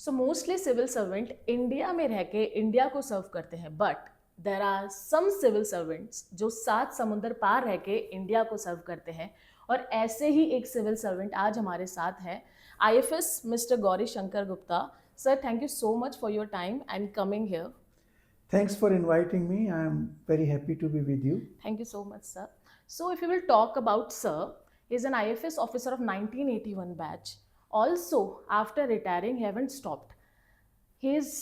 सो mostly civil servant India में रह के इंडिया को सर्व करते हैं, but there are some civil servants जो 7 समुंदर पार रह के इंडिया को सर्व करते हैं। और ऐसे ही एक सिविल सर्वेंट आज हमारे साथ है, IFS mister Gauri Shankar Gupta. Sir, thank you so much for your time and coming here. Thanks for inviting me. I am very happy to be with you. Thank you so much, sir. So, if you will talk about Sir, he is an IFS officer of 1981 batch. Also, after retiring, he haven't stopped. He is,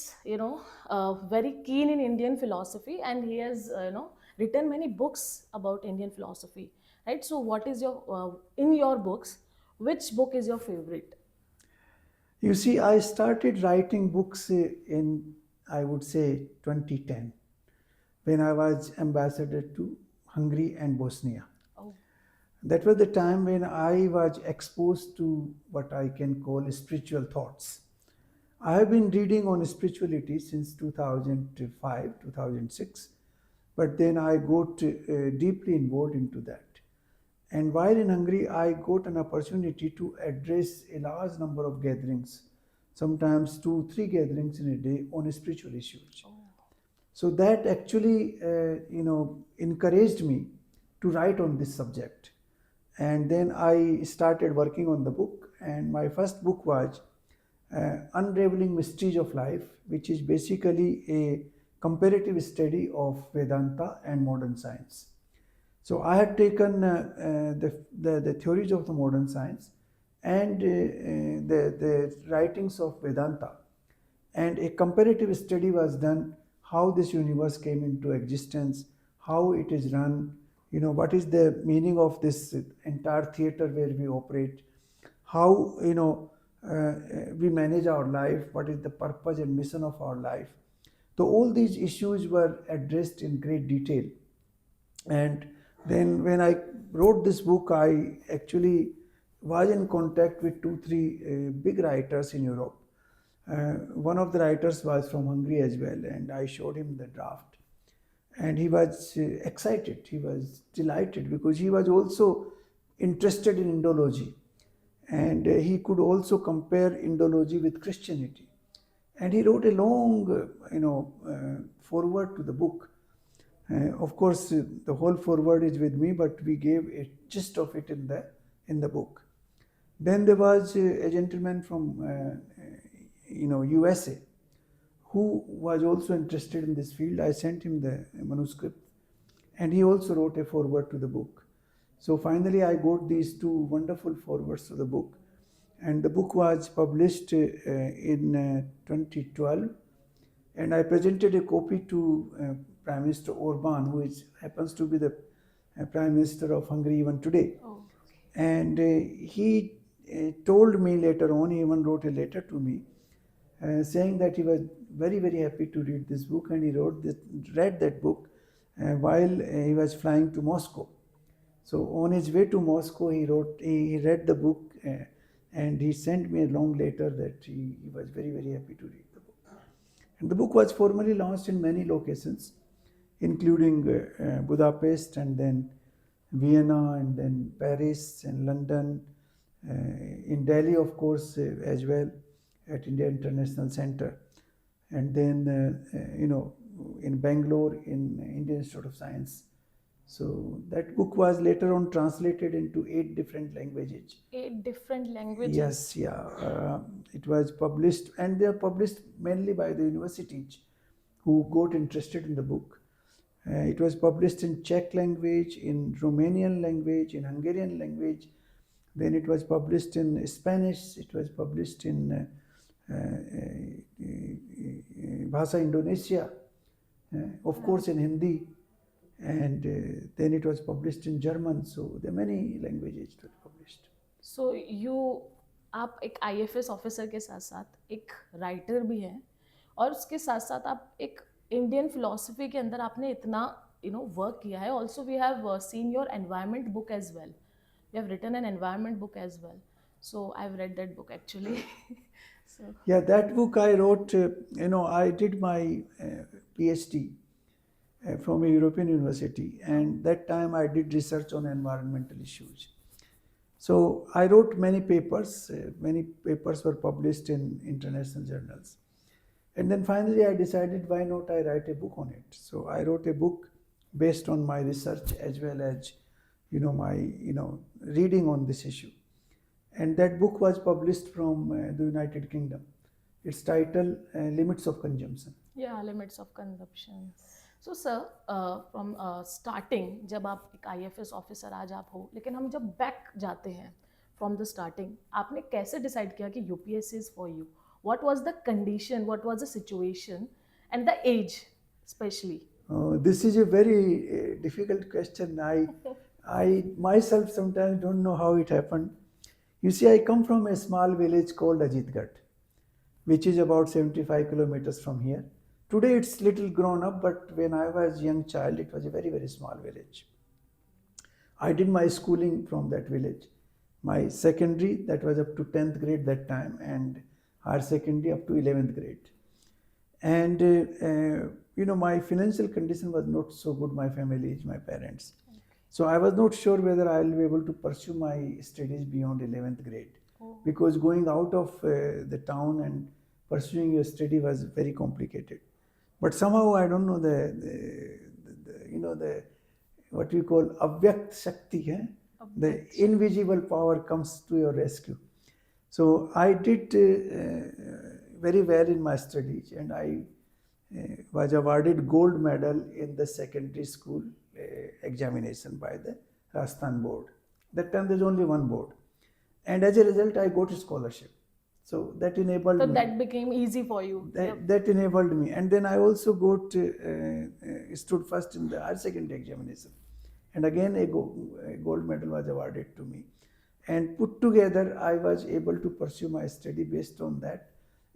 very keen in Indian philosophy, and he has, written many books about Indian philosophy. Right. So, what is your in your books? Which book is your favorite? You see, I started writing books in, I would say, 2010, when I was ambassador to Hungary and Bosnia. Oh, That was the time when I was exposed to what I can call spiritual thoughts. I have been reading on spirituality since 2005, 2006, but then I got deeply involved into that. And while in Hungary, I got an opportunity to address a large number of gatherings, sometimes 2, 3 gatherings in a day on spiritual issues. So that actually, encouraged me to write on this subject. And then I started working on the book, and my first book was Unraveling Mysteries of Life, which is basically a comparative study of Vedanta and modern science. So I had taken the theories of the modern science and the writings of Vedanta, and a comparative study was done how this universe came into existence, how it is run, what is the meaning of this entire theater where we operate, how we manage our life, what is the purpose and mission of our life. So all these issues were addressed in great detail. And then when I wrote this book, I actually was in contact with 2, 3 big writers in Europe. One of the writers was from Hungary as well, and I showed him the draft. And he was excited, he was delighted, because he was also interested in Indology. And he could also compare Indology with Christianity. And he wrote a long, foreword to the book. Of course, the whole foreword is with me, but we gave a gist of it in the book. Then there was a gentleman from USA who was also interested in this field. I sent him the manuscript, and he also wrote a foreword to the book. So finally, I got these 2 wonderful forewords to the book, and the book was published in 2012. And I presented a copy to Prime Minister Orban, who happens to be the Prime Minister of Hungary even today. oh, And he told me later on, he even wrote a letter to me saying that he was very, very happy to read this book, and he read that book while he was flying to Moscow. So on his way to Moscow, he read the book, and he sent me a long letter that he was very, very happy to read the book. And the book was formally launched in many locations, including Budapest, and then Vienna, and then Paris and London, in Delhi, of course, as well, at India International Center, and then in Bangalore in Indian Institute of Science. So that book was later on translated into 8 different languages. 8 different languages. Yes, yeah. It was published, and they are published mainly by the universities who got interested in the book. It was published in Czech language, in Romanian language, in Hungarian language. Then it was published in Spanish. It was published in Bhasa Indonesia, of course in Hindi, and then it was published in German. So there are many languages that were published. So आप एक IFS officer के साथ साथ एक writer भी हैं, और उसके साथ साथ आप एक इंडियन फिलोसफी के अंदर आपने इतना वर्क किया है. Also we have seen your environment book as well. You have written an environment book as well. So I've read that book actually. So Yeah, that book I wrote, I did my PhD from a European university, and that time I did research on environmental issues. So I wrote many papers. Many papers were published in international journals. And then finally I decided, why not I write a book on it? So I wrote a book based on my research as well as my reading on this issue. And that book was published from the United Kingdom. Its title, Limits of Consumption. Yeah, limits of consumption. So sir, from starting, जब आप एक IFS officer आज आप हो, लेकिन हम जब back जाते हैं from the starting, आपने कैसे डिसाइड किया कि UPSC is for you? What was the condition? What was the situation? And the age, especially. This is a very difficult question. I myself sometimes don't know how it happened. You see, I come from a small village called Ajitgarh, which is about 75 kilometers from here. Today it's little grown up, but when I was a young child, it was a very, very small village. I did my schooling from that village. My secondary, that was up to 10th grade that time, and higher secondary up to 11th grade. And my financial condition was not so good, my family, my parents. So I was not sure whether I will be able to pursue my studies beyond 11th grade. Because going out of the town and pursuing your study was very complicated. But somehow, I don't know, the what we call avyakt shakti, the invisible power comes to your rescue. So I did very well in my studies, and I was awarded gold medal in the secondary school examination by the Rajasthan board. That time there's only one board. And as a result, I got a scholarship. So that enabled me. So that became easy for you. That enabled me. And then I also got stood first in the higher secondary examination. And again, a gold medal was awarded to me. And put together, I was able to pursue my study based on that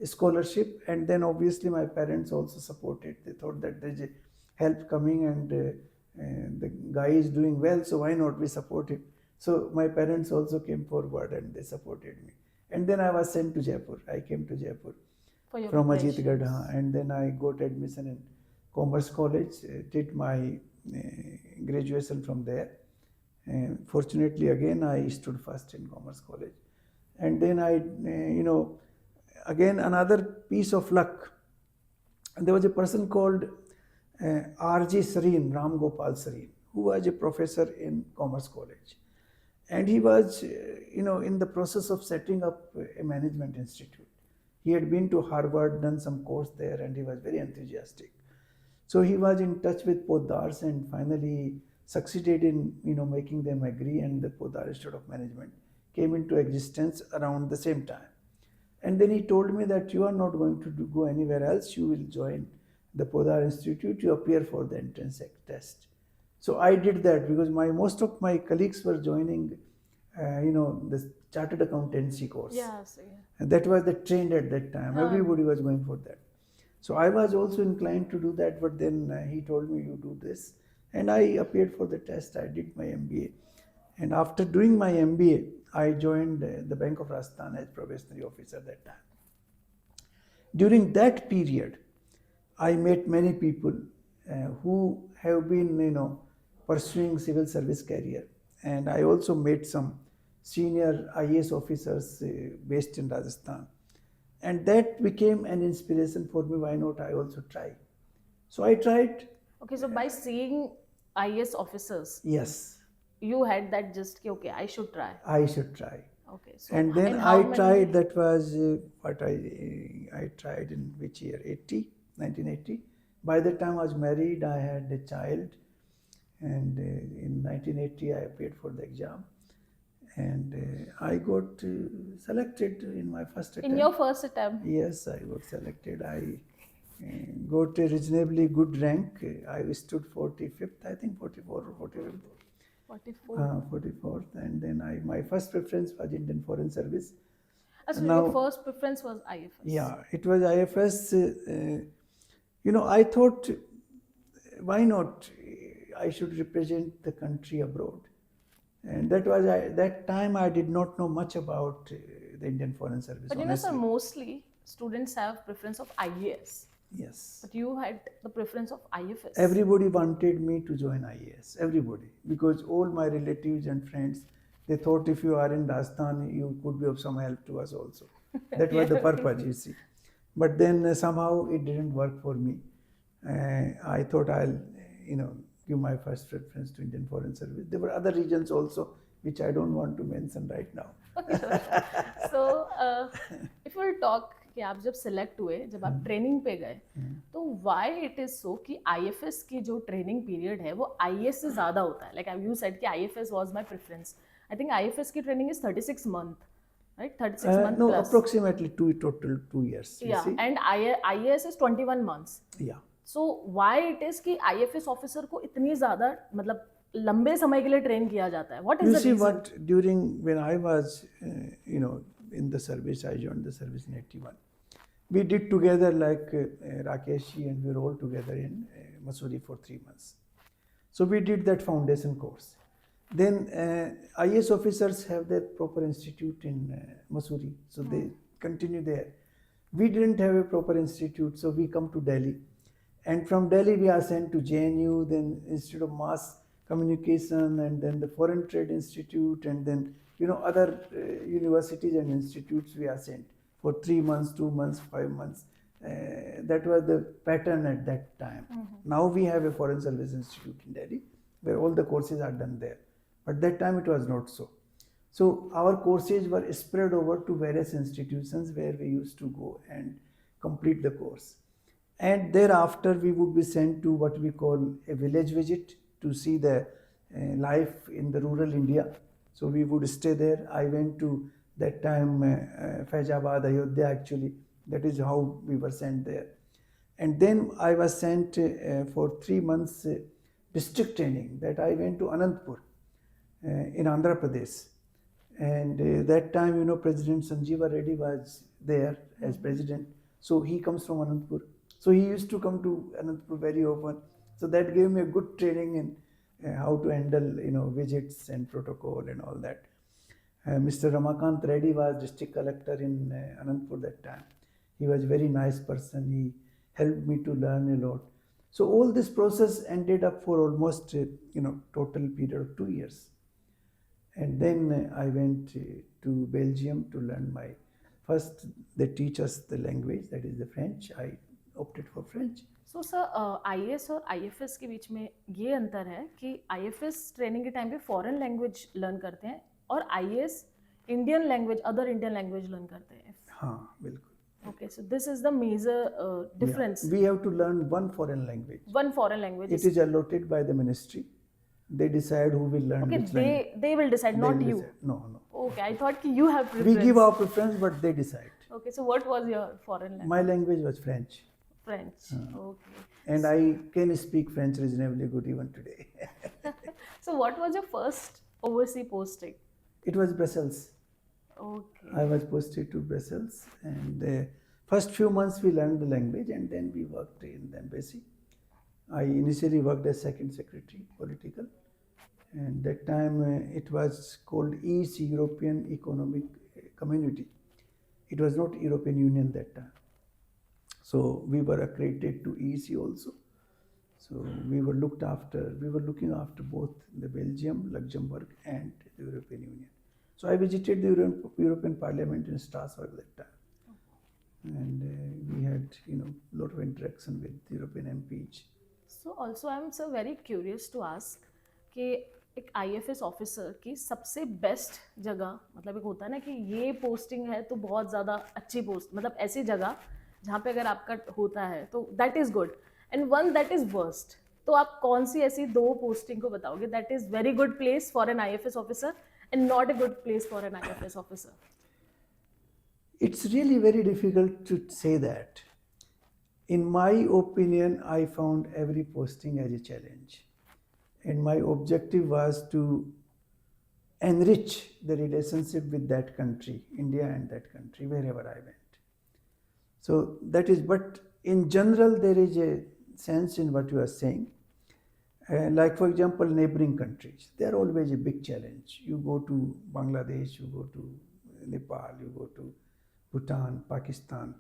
scholarship. And then obviously my parents also supported. They thought that there's a help coming, and the guy is doing well, so why not we support him? So my parents also came forward and they supported me. And then I was sent to Jaipur. I came to Jaipur from Ajitgarh, and then I got admission in Commerce College, did my graduation from there. Fortunately, again, I stood first in Commerce College. And then I, again, another piece of luck. There was a person called R.G. Sareen, Ram Gopal Sareen, who was a professor in Commerce College. And he was, in the process of setting up a management institute. He had been to Harvard, done some course there, and he was very enthusiastic. So he was in touch with poddars and finally succeeded in, making them agree, and the Poddar Institute of Management came into existence around the same time. And then he told me that you are not going to go anywhere else. You will join the Poddar Institute. You appear for the entrance test. So I did that because most of my colleagues were joining, the chartered accountancy course. Yes. And that was the trend at that time. Everybody was going for that. So I was also inclined to do that, but then he told me, you do this. And I appeared for the test. I did my MBA. And after doing my MBA, I joined the Bank of Rajasthan as probationary officer that time. During that period, I met many people who have been, pursuing civil service career. And I also met some senior IAS officers based in Rajasthan. And that became an inspiration for me. Why not I also try? So I tried. Okay, so by seeing IAS officers, yes, you had that just, okay, I should try. I should try. Okay. So and then I tried, that was what I tried in which year? 1980. By the time I was married, I had a child. And in 1980, I appeared for the exam. And I got selected in my first attempt. In your first attempt? Yes, I got selected. I got a reasonably good rank. I stood 45th, I think 44 or 45th. 44th. And then my first preference was Indian Foreign Service. So your first preference was IFS? Yeah, it was IFS. I thought, why not? I should represent the country abroad. And that time I did not know much about the Indian Foreign Service. But sir, mostly students have preference of IAS. Yes. But you had the preference of IFS. Everybody wanted me to join IAS. Everybody. Because all my relatives and friends They thought if you are in Rajasthan, you could be of some help to us also. That was the purpose, you see. But then somehow it didn't work for me. I thought I'll, give my first preference to Indian Foreign Service. There were other regions also, which I don't want to mention right now. So if we'll talk कि आप जब select हुए, जब आप training पे गए, तो why it is so कि आईएफएस की जो ट्रेनिंग पीरियड है वो आईएएस से ज्यादा होता है? लाइक यू सेड कि IFS was my preference. I think IFS की training is 36 month, right? 36 month No, plus. approximately total 2 years. Yeah, see? and IAS is 21 months. Yeah. So why it is कि IFS officer को इतनी ज्यादा मतलब लंबे समय के लिए ट्रेन किया जाता है? What is the You see, reason? during when I was, in the service, I joined the service in 81. We did together like Rakesh and we were all together in Mussoorie for 3 months. So we did that foundation course. Then IAS officers have their proper institute in Mussoorie, so they continue there. We didn't have a proper institute, so we come to Delhi. And from Delhi we are sent to JNU, then Institute of Mass Communication, and then the Foreign Trade Institute, and then other universities and institutes we are sent for 3 months, 2 months, 5 months. That was the pattern at that time. Now we have a Foreign Service Institute in Delhi where all the courses are done there. But that time it was not so. So our courses were spread over to various institutions where we used to go and complete the course. And thereafter we would be sent to what we call a village visit to see the life in the rural India. So we would stay there. I went to that time Faizabad, Ayodhya actually. That is how we were sent there. And then I was sent for 3 months district training. That I went to Anantapur in Andhra Pradesh. And that time, President Sanjeeva Reddy was there as president. So he comes from Anantapur. So he used to come to Anantapur very often. So that gave me a good training in how to handle, visits and protocol and all that. Mr. Ramakant Reddy was district collector in Anantapur that time. He was a very nice person. He helped me to learn a lot. So all this process ended up for almost, total period of 2 years. And then I went to Belgium to learn first they teach us the language, that is the French. I opted for French. So sir IAS और IFS के बीच में ये अंतर है कि IFS training के time पे foreign language learn करते हैं और IAS Indian language, other Indian language learn करते हैं. हाँ, बिल्कुल. Okay, so this is the major difference. Yeah. We have to learn one foreign language. One foreign language. It is allotted by the ministry. They decide who will learn which language. They will decide, They not will you. decide. No. Okay, I thought कि you have preference. We give our preference, but they decide. Okay, so what was your foreign language? My language was French. French. Okay. And I can speak French reasonably good even today. So what was your first overseas posting? It was Brussels. Okay. I was posted to Brussels, and first few months we learned the language, and then we worked in the embassy. I initially worked as second secretary political, and that time it was called EC, European Economic Community. It was not European Union that time. So we were accredited to EC also. So we were looking after both the Belgium, Luxembourg, and the European Union. So I visited the European Parliament in Strasbourg that time. And we had, lot of interaction with European MPs. So also I'm so very curious to ask कि एक IFS officer की सबसे best जगह, मतलब एक होता है ना कि ये पोस्टिंग है तो बहुत ज़्यादा अच्छी पोस्ट, मतलब ऐसी जगह जहाँ पे अगर आपका होता है तो that is good, and one that is worst. तो आप कौन सी ऐसी 2 पोस्टिंग को बताओगे that is very good place for an IFS officer and not a good place for an IFS officer? It's really very difficult to say that. In my opinion, I found every posting as a challenge. And my objective was to enrich the relationship with that country, India and that country, wherever I went. So that is, but in general, there is a sense in what you are saying. Like, for example, neighboring countries, they are always a big challenge. You go to Bangladesh, you go to Nepal, you go to Bhutan, Pakistan.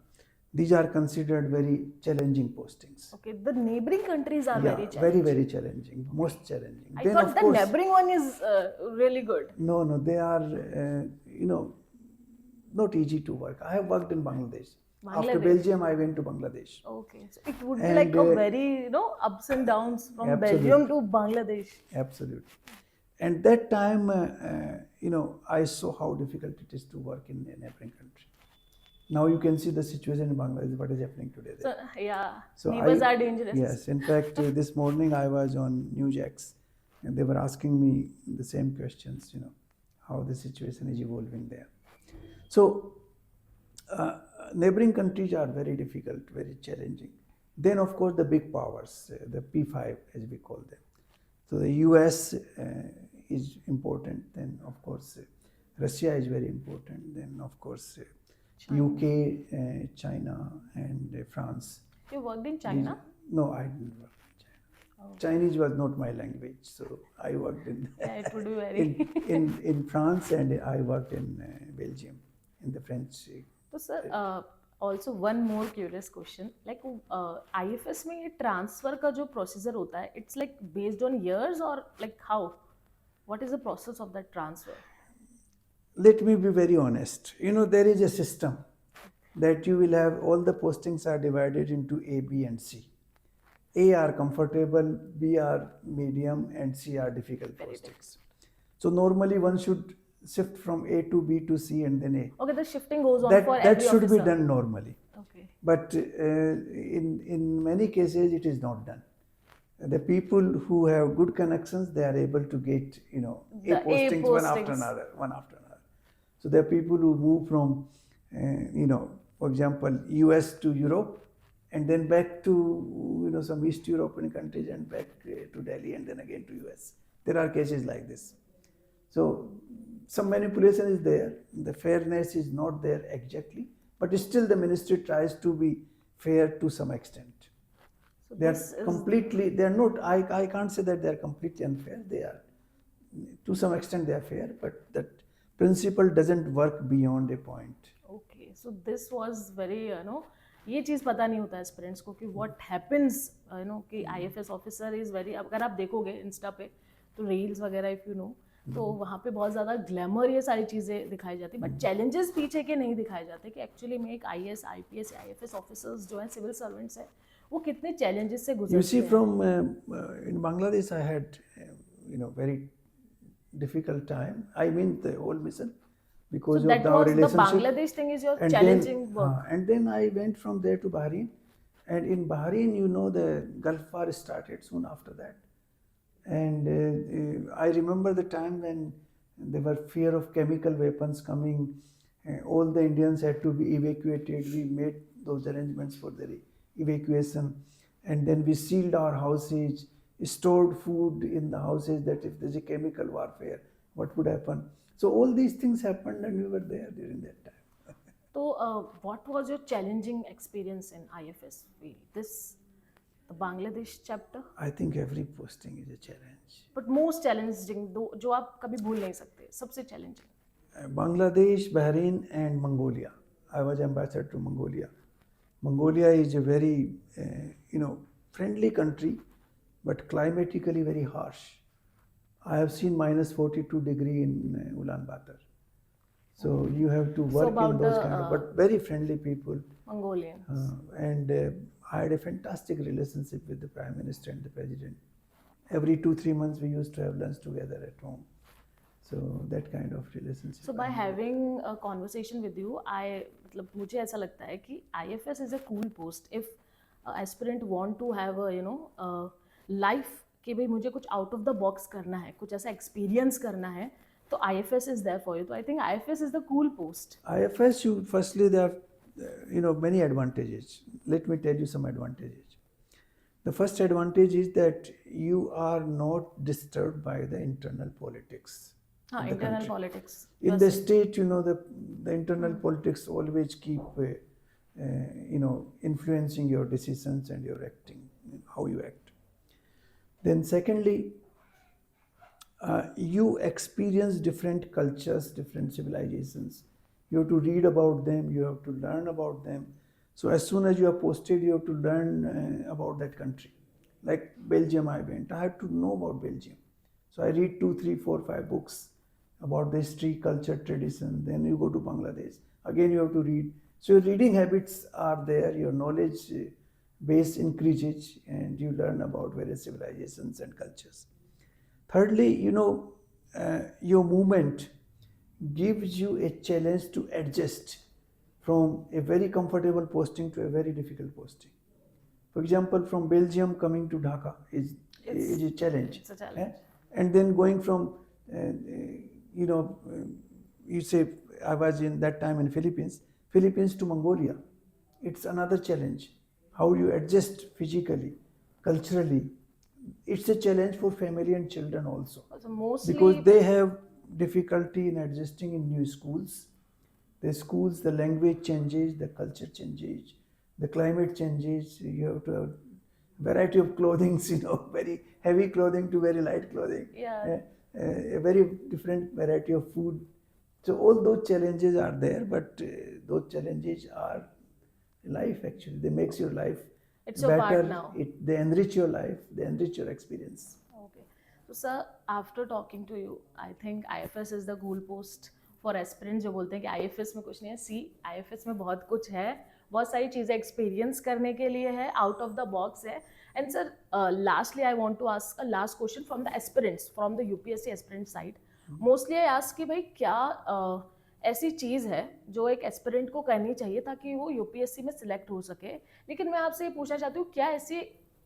These are considered very challenging postings. Okay, the neighboring countries are Yeah, very very, challenging. very challenging, most challenging. I Then, thought of the course, neighboring one is really good. no, they are, not easy to work. I have worked in Bangladesh. After Bangladesh. Belgium, I went to Bangladesh. Okay, so it would be And like a very, ups and downs from Belgium absolutely, to Bangladesh. absolutely. And that time, I saw how difficult it is to work in a neighboring country. Now you can see the situation in Bangladesh, what is happening today So, there. yeah, So neighbors are dangerous. yes, in fact, this morning I was on NewsX, and they were asking me the same questions, how the situation is evolving there. So neighboring countries are very difficult, very challenging. Then, of course, the big powers, the P5 as we call them. So the US is important. Then, of course, Russia is very important. Then, of course, UK, China, and France. You worked in These, China? no, I didn't work in China. Chinese was not my language, so I worked in Yeah, it would be very. in France, and I worked in Belgium in the French. So, sir, also one more curious question. Like, IFS में ये transfer का जो procedure होता है, it's like based on years or like how? What is the process of that transfer? Let me be very honest. There is a system that you will have all the postings are divided into A, B, and C. A are comfortable, B are medium, and C are difficult postings. So normally one should shift from A to B to C and then A. Okay, the shifting goes on That for that every should be officer. done normally. Okay. But in many cases it is not done. The people who have good connections, they are able to get A The A postings one after postings. another, one after another. So there are people who move from for example, US to Europe, and then back to some East European countries, and back to Delhi, and then again to US. There are cases like this. So some manipulation is there. The fairness is not there exactly, but still the ministry tries to be fair to some extent. So They this are is completely, they are not, I can't say that they are completely unfair. They are, to some extent they are fair, but that principle doesn't work beyond a point. okay. So this was very ये चीज़ पता नहीं होता है aspirants को कि what happens कि IFS officer is very, अगर आप देखोगे इंस्टा पे तो रील्स वगैरह इफ़ यू नो तो वहाँ पे बहुत ज़्यादा ग्लैमर ये सारी चीज़ें दिखाई जाती, बट चैलेंजेस पीछे के नहीं दिखाए जाते कि एक्चुअली में एक IAS IPS या IFS ऑफिसर्स जो हैं सिविल सर्वेंट्स हैं वो कितने challenges से You गुजरते see, हैं. from in Bangladesh, I had very difficult time. I mean, the whole mission because So of that our was the relationship. Bangladesh thing is your And challenging then, work. and then I went from there to Bahrain, and in Bahrain, the Gulf War started soon after that. And I remember the time when there were fear of chemical weapons coming. All the Indians had to be evacuated. We made those arrangements for their evacuation, and then we sealed our houses, stored food in the houses, that if there's a chemical warfare, what would happen. So all these things happened, and we were there during that time. So what was your challenging experience in IFS field? The Bangladesh chapter, I think every posting is a challenge. but most challenging जो आप कभी भूल नहीं सकते, सबसे challenging. Bangladesh, Bahrain, and Mongolia. I was ambassador to Mongolia. Mongolia is a very, friendly country, but climatically very harsh. I have seen minus 42 degree in Ulaanbaatar. So you have to work about in those the, kind of, but very friendly people. Mongolians. And I had a fantastic relationship with the Prime Minister and the President. Every 2-3 months we used to have lunch together at home. So that kind of relationship. So by having a conversation with you, मतलब मुझे ऐसा लगता है कि IFS is a cool post. If aspirant want to have a life कि भाई मुझे कुछ out of the box करना है, कुछ ऐसा experience करना है, तो IFS is there for you. So I think IFS is the cool post. IFS, firstly there are many advantages. Let me tell you some advantages. The first advantage is that you are not disturbed by the internal politics. Internal politics. In the state, the internal politics always keep influencing your decisions and your acting, how you act. Then secondly, you experience different cultures, different civilizations. You have to read about them, you have to learn about them. So as soon as you are posted, you have to learn about that country. Like Belgium, I went. I had to know about Belgium. So I read 2, 3, 4, 5 books about the history, culture, tradition. Then you go to Bangladesh. Again, you have to read. So your reading habits are there. Your knowledge base increases, and you learn about various civilizations and cultures. Thirdly, your movement gives you a challenge to adjust from a very comfortable posting to a very difficult posting. For example, from Belgium coming to Dhaka is a challenge. It's a challenge. And then going from, you know, you say I was in that time in Philippines to Mongolia. It's another challenge. How you adjust physically, culturally. It's a challenge for family and children also. So mostly Because they have difficulty in adjusting in new schools. The schools, the language changes, the culture changes, the climate changes. You have to have variety of clothing, very heavy clothing to very light clothing. Yeah. A very different variety of food. So all those challenges are there, but those challenges are life actually. They makes your life It's your better. part now. They enrich your life. They enrich your experience. Okay. So sir, after talking to you, I think IFS is the goalpost for aspirants जो बोलते हैं कि IFS में कुछ नहीं है. See, IFS में बहुत कुछ है, बहुत सारी चीज़ें एक्सपीरियंस करने के लिए है, आउट ऑफ द बॉक्स है. And sir, lastly I want to ask a last question from the aspirants, from the UPSC aspirant side. Mostly I ask कि भाई क्या ऐसी चीज़ है जो एक एस्पिरेंट को करनी चाहिए ताकि वो यूपीएससी में सिलेक्ट हो सके. लेकिन मैं आपसे ये पूछना चाहती हूँ, क्या ऐसी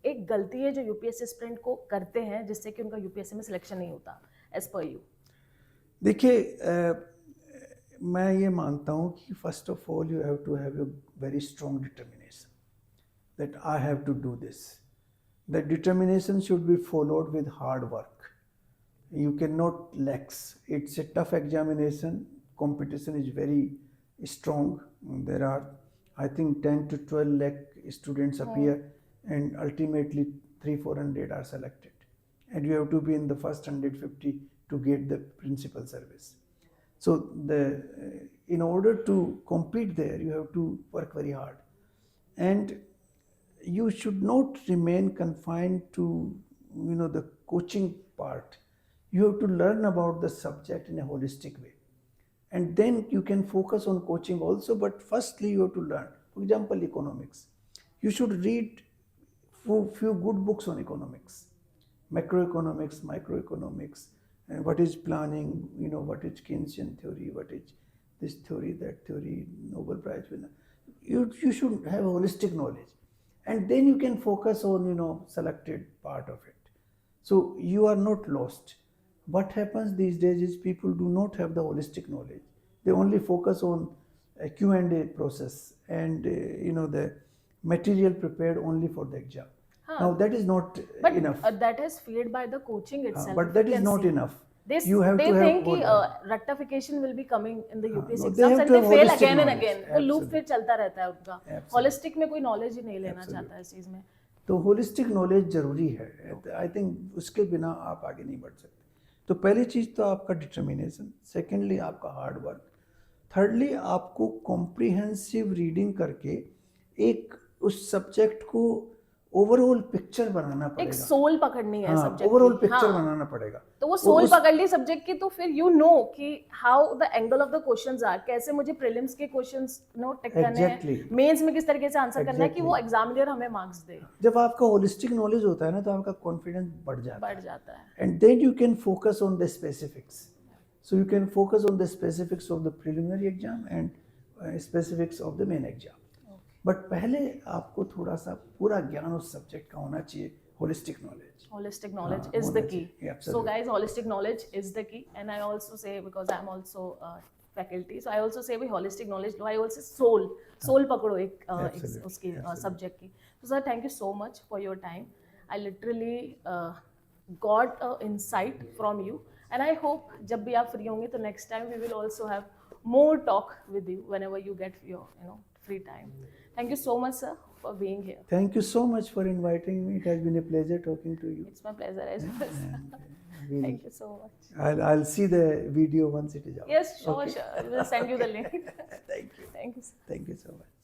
एक गलती है जो यूपीएससी एस्पिरेंट को करते हैं जिससे कि उनका यूपीएससी में सिलेक्शन नहीं होता, एज पर यू? देखिए, मैं ये मानता हूँ कि first of all you have to have a very strong determination that I have to do this. That determination should be followed with hard work. You cannot lax. It's a tough examination. Competition is very strong. There are, I think, 10 to 12 lakh students appear, and ultimately 300-400 are selected. And you have to be in the first 150 to get the principal service. So in order to compete there, you have to work very hard. And you should not remain confined to, the coaching part. You have to learn about the subject in a holistic way. And then you can focus on coaching also, but firstly you have to learn. For example, economics. You should read few good books on economics. Macroeconomics, microeconomics, what is planning, what is Keynesian theory, what is this theory, that theory, Nobel Prize winner. You should have holistic knowledge. And then you can focus on, selected part of it. So you are not lost. What happens these days is people do not have the holistic knowledge. They only focus on a Q&A process and the material prepared only for the exam. Now that is not enough. But that is fed by the coaching itself. But that is not enough. They think कि rectification will be coming in the UPSC no, exams and they fail again and knowledge. again. वो loop फिर चलता रहता है उनका. Holistic में कोई knowledge ही नहीं लेना चाहता है इस चीज़ में. तो होलिस्टिक नॉलेज जरूरी है. आई थिंक उसके बिना आप आगे नहीं बढ़ सकते. तो पहली चीज़ तो आपका डिटर्मिनेशन, सेकेंडली आपका हार्ड वर्क, थर्डली आपको कॉम्प्रिहेंसिव रीडिंग करके एक उस सब्जेक्ट को ओवरऑल पिक्चर बनाना पड़ेगा. एक सोल पकड़नी है सब्जेक्ट, ओवरऑल पिक्चर बनाना पड़ेगा. तो वो सोल पकड़ ली सब्जेक्ट की, तो फिर कि how the angle of the questions are, कैसे मुझे प्रीलिम्स के क्वेश्चंस टिक करने हैं, मेंस में किस तरीके से आंसर करना है कि वो एग्जामिनर हमें मार्क्स दे. जब आपका होलिस्टिक नॉलेज होता है ना, तो आपका कॉन्फिडेंस बढ़ जाता है. And then you can focus on the specifics. So you can focus on the specifics of the preliminary exam and specifics of the main exam. But पहले आपको थोड़ा सा पूरा ज्ञान उस सब्जेक्ट का होना चाहिए. Holistic knowledge is the key. So guys, holistic knowledge is the key. And I also say, because I'm also faculty, so I also say holistic knowledge. I also soul पकड़ो एक उसकी subject की. So sir, thank you so much for your time. I literally got an insight from you, and I hope जब भी आप free होंगे तो next time we will also have more talk with you whenever you get your free time. Thank you so much, sir, for being here. Thank you so much for inviting me. It has been a pleasure talking to you. It's my pleasure as well. Really. Thank you so much. I'll see the video once it is out. Yes, sure. We will send you the link. Thank you. Thank you, sir. Thank you so much.